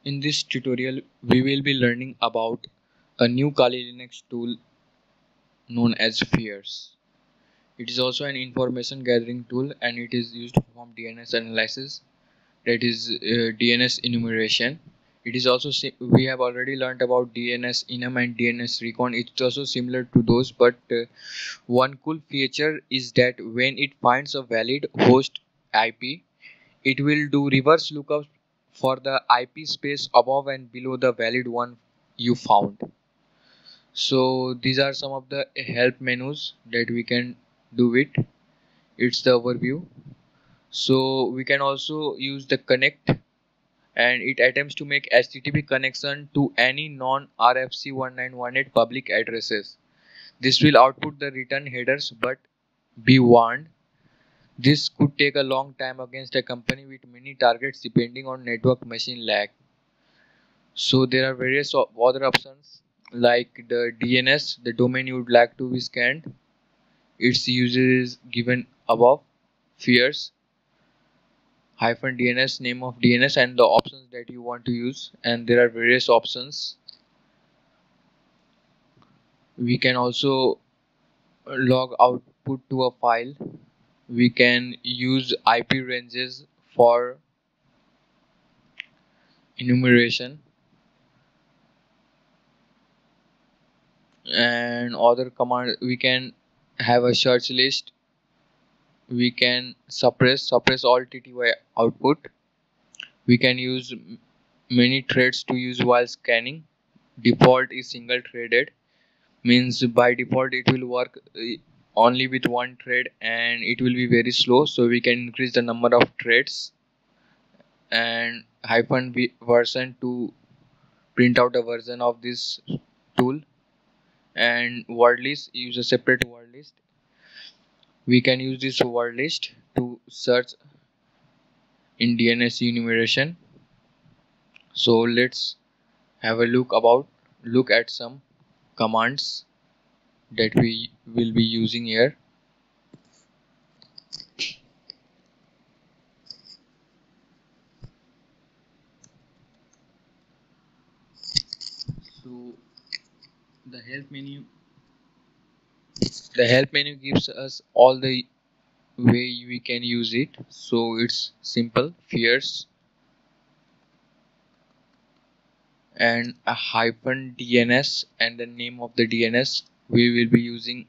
In this tutorial, we will be learning about a new Kali Linux tool known as Fierce. It is also an information gathering tool and it is used to perform DNS analysis, that is DNS enumeration. It is also we have already learned about DNS enum and DNS recon. It's also similar to those, but one cool feature is that when it finds a valid host IP, it will do reverse lookup for the IP space above and below the valid one you found. So these are some of the help menus that we can do it. It's the overview. So we can also use the connect, and it attempts to make HTTP connection to any non-RFC 1918 public addresses. This will output the return headers, but be warned, this could take a long time against a company with many targets depending on network machine lag. So there are various other options like the DNS, the domain you would like to be scanned. Its user is given above, Fierce -DNS, name of DNS, and the options that you want to use. And there are various options. We can also log output to a file. We can use IP ranges for enumeration and other command. We can have a search list. We can suppress all TTY output. We can use many threads to use while scanning. Default is single threaded, means by default it will work only with one thread and it will be very slow, so we can increase the number of threads. And -v version to print out a version of this tool. And word list, use a separate word list. We can use this word list to search in DNS enumeration. So let's have a look at some commands that we will be using here. So the help menu gives us all the way we can use it. So it's simple, Fierce and a -DNS and the name of the DNS. We will be using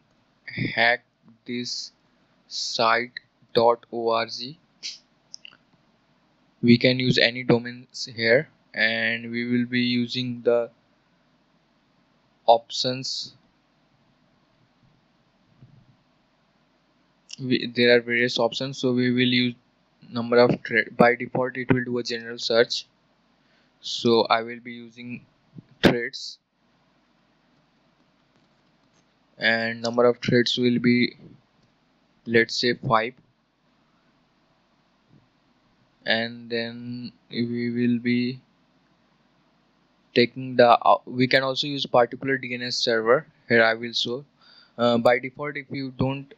hackthisSite.org. We can use any domains here, and we will be using the options. There are various options, so we will use number of thread. By default it will do a general search, so I will be using threads, and number of threads will be, let's say, 5. And then we will be taking the we can also use particular DNS server. Here I will show. By default, if you don't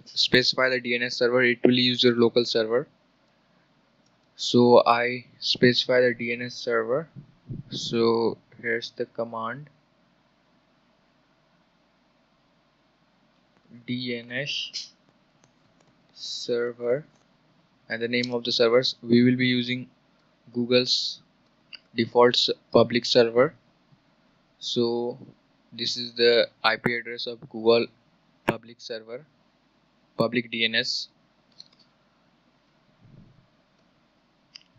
specify the DNS server, it will use your local server. So I specify the DNS server. So here's the command, DNS server, and the name of the servers. We will be using Google's default public server. So this is the IP address of Google public server, public DNS,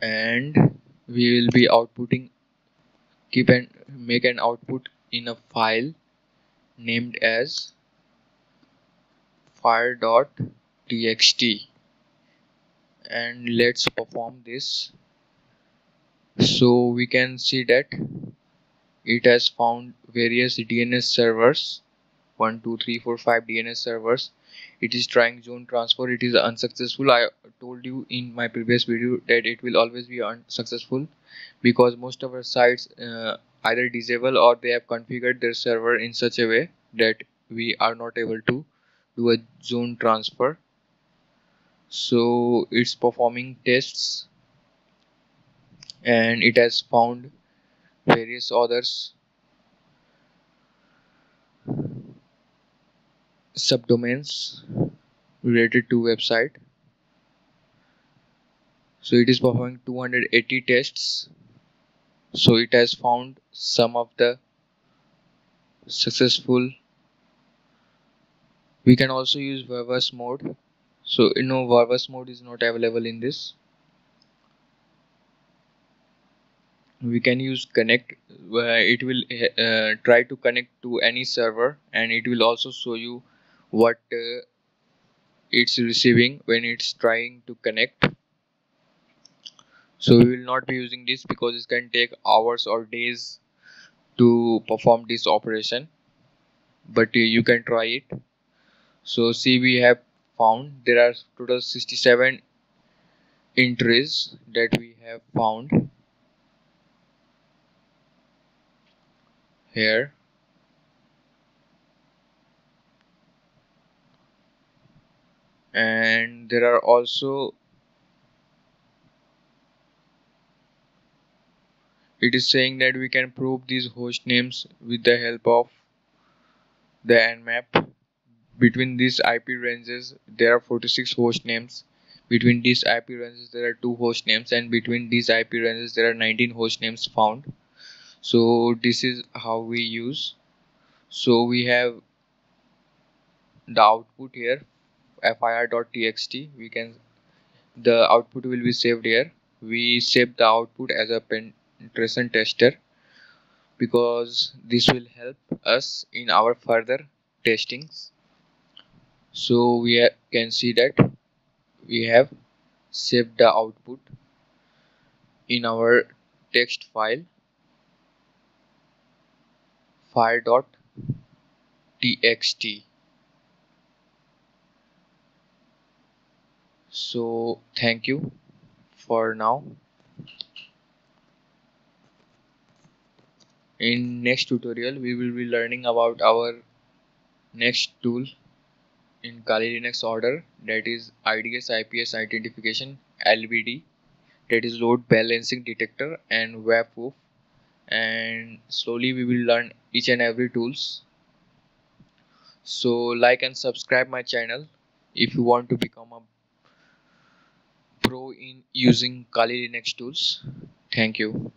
and we will be outputting, make an output in a file named as fire.txt, and let's perform this. So we can see that it has found various DNS servers, 1 2 3 4 5 DNS servers. It is trying zone transfer. It is unsuccessful. I told you in my previous video that it will always be unsuccessful because most of our sites either disable or they have configured their server in such a way that we are not able to do a zone transfer. So it's performing tests and it has found various others subdomains related to website. So it is performing 280 tests. So it has found some of the successful. We can also use verbose mode. So verbose mode is not available in this. We can use connect, where it will try to connect to any server, and it will also show you what it's receiving when it's trying to connect. So we will not be using this because it can take hours or days to perform this operation, but you can try it. So see, we have found there are total 67 entries that we have found here. And there are also, it is saying that we can prove these host names with the help of the nmap. Between these IP ranges there are 46 host names. Between these IP ranges there are 2 host names, and between these IP ranges there are 19 host names found. So this is how we use. So we have the output here, fir.txt. We can, the output will be saved here. We save the output as a penetration tester because this will help us in our further testings. So we can see that we have saved the output in our text file fire.txt. So thank you for now. In next tutorial we will be learning about our next tool in Kali Linux order, that is IDS IPS identification, LBD, that is load balancing detector, and webhoof. And slowly we will learn each and every tools. So like and subscribe my channel if you want to become a pro in using Kali Linux tools. Thank you.